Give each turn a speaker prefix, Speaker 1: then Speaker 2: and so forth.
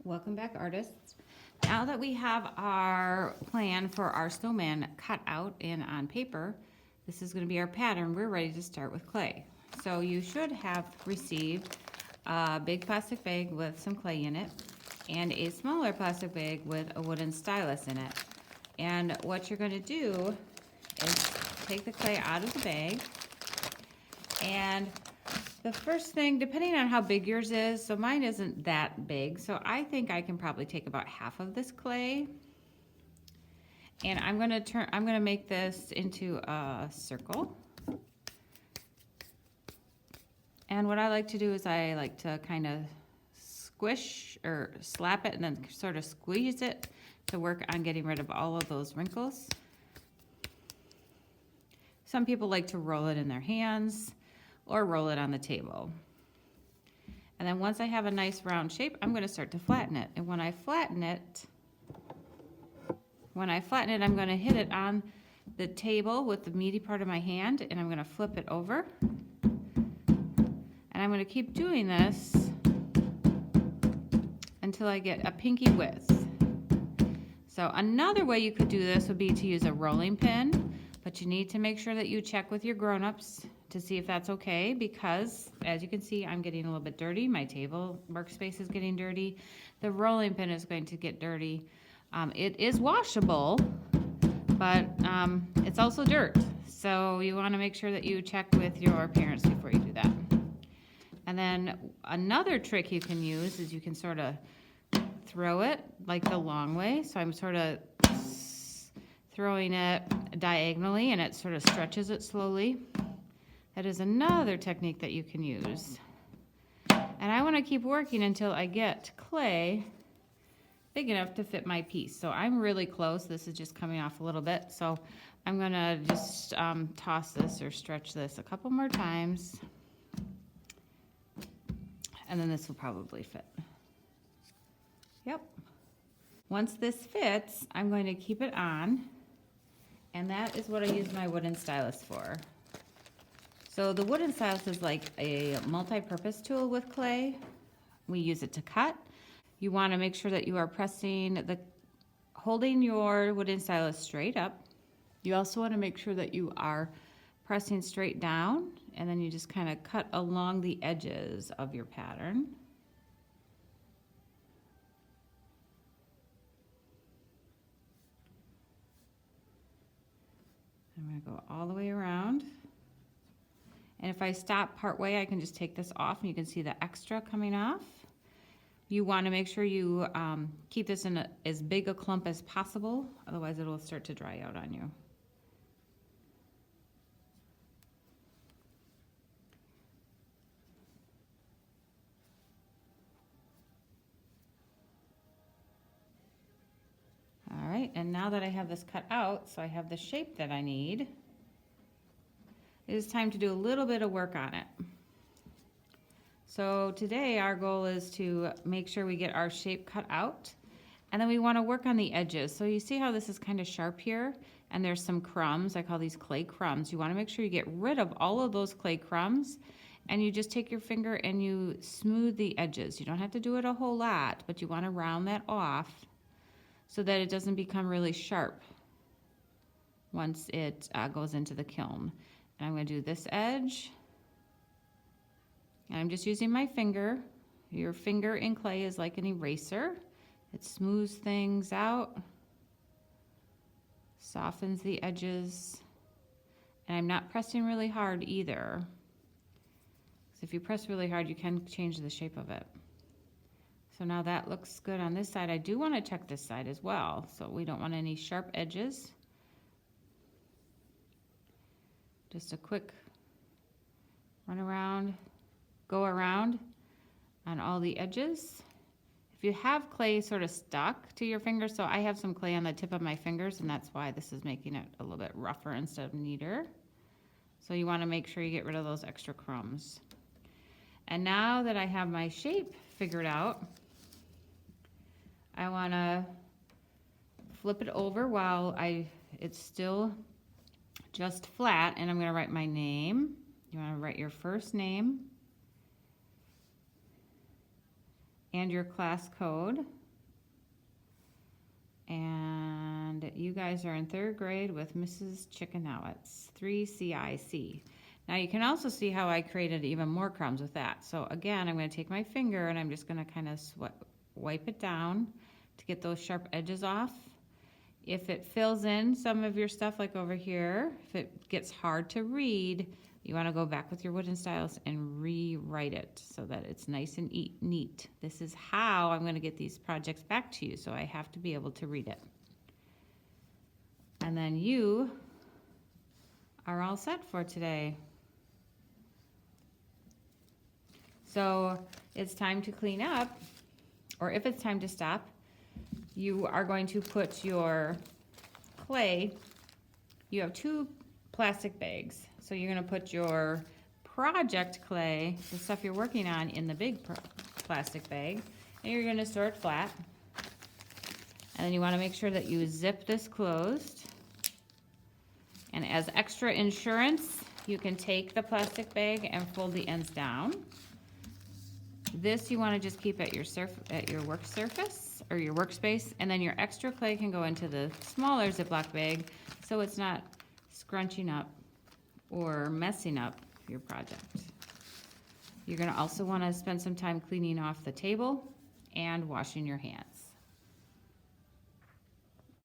Speaker 1: Welcome back, artists. Now that we have our plan for our snowman cut out and on paper, this is going to be our pattern. We're ready to start with clay. So you should have received a big plastic bag with some clay in it and a smaller plastic bag with a wooden stylus in it. And what you're going to do is take the clay out of the bag, and the first thing, depending on how big yours is, so mine isn't that big, so I think I can probably take about half of this clay, and I'm gonna make this into a circle. And what I like to do is I like to kind of squish or slap it and then sort of squeeze it to work on getting rid of all of those wrinkles. Some people like to roll it in their hands or roll it on the table. And then once I have a nice round shape, I'm gonna start to flatten it. And when I flatten it, I'm gonna hit it on the table with the meaty part of my hand, and I'm gonna flip it over. And I'm gonna keep doing this until I get a pinky width. So another way you could do this would be to use a rolling pin, but you need to make sure that you check with your grown-ups to see if that's okay, because as you can see, I'm getting a little bit dirty. My table workspace is getting dirty. The rolling pin is going to get dirty. It is washable, but it's also dirt. So you want to make sure that you check with your parents before you do that. And then another trick you can use is you can sort of throw it like the long way. So I'm sort of throwing it diagonally, and it sort of stretches it slowly. That is another technique that you can use. And I want to keep working until I get clay big enough to fit my piece. So I'm really close. This is just coming off a little bit. So I'm going to just toss this or stretch this a couple more times. And then this will probably fit. Yep. Once this fits, I'm going to keep it on. And that is what I use my wooden stylus for. So the wooden stylus is like a multi-purpose tool with clay. We use it to cut. You want to make sure that you are holding your wooden stylus straight up. You also want to make sure that you are pressing straight down, and then you just kind of cut along the edges of your pattern. I'm going to go all the way around. And if I stop part way, I can just take this off and you can see the extra coming off. You want to make sure you keep this in as big a clump as possible, otherwise it will start to dry out on you. All right, and now that I have this cut out, so I have the shape that I need, it is time to do a little bit of work on it. So today our goal is to make sure we get our shape cut out, and then we want to work on the edges. So you see how this is kind of sharp here, and there's some crumbs. I call these clay crumbs. You want to make sure you get rid of all of those clay crumbs, and you just take your finger and you smooth the edges. You don't have to do it a whole lot, but you want to round that off so that it doesn't become really sharp once it goes into the kiln. And I'm going to do this edge, and I'm just using my finger. Your finger in clay is like an eraser. It smooths things out, softens the edges, and I'm not pressing really hard either. So if you press really hard, you can change the shape of it. So now that looks good on this side. I do want to check this side as well, so we don't want any sharp edges. Just a quick run around, go around on all the edges. If you have clay sort of stuck to your fingers, so I have some clay on the tip of my fingers, and that's why this is making it a little bit rougher instead of neater. So you want to make sure you get rid of those extra crumbs. And now that I have my shape figured out, I want to flip it over while it's still just flat, and I'm going to write my name. You want to write your first name and your class code. And you guys are in 3rd grade with Mrs. Chickenowitz, 3CIC. Now you can also see how I created even more crumbs with that. So again, I'm going to take my finger and I'm just going to kind of wipe it down to get those sharp edges off. If it fills in some of your stuff like over here, if it gets hard to read, you want to go back with your wooden stylus and rewrite it so that it's nice and neat. This is how I'm going to get these projects back to you, so I have to be able to read it. And then you are all set for today. So it's time to clean up, or if it's time to stop, you are going to put your clay. You have 2 plastic bags. So you're going to put your project clay, the stuff you're working on, in the big plastic bag, and you're going to store it flat. And then you want to make sure that you zip this closed. And as extra insurance, you can take the plastic bag and fold the ends down. This you want to just keep at your work surface or your workspace, and then your extra clay can go into the smaller Ziploc bag so it's not scrunching up or messing up your project. You're going to also want to spend some time cleaning off the table and washing your hands.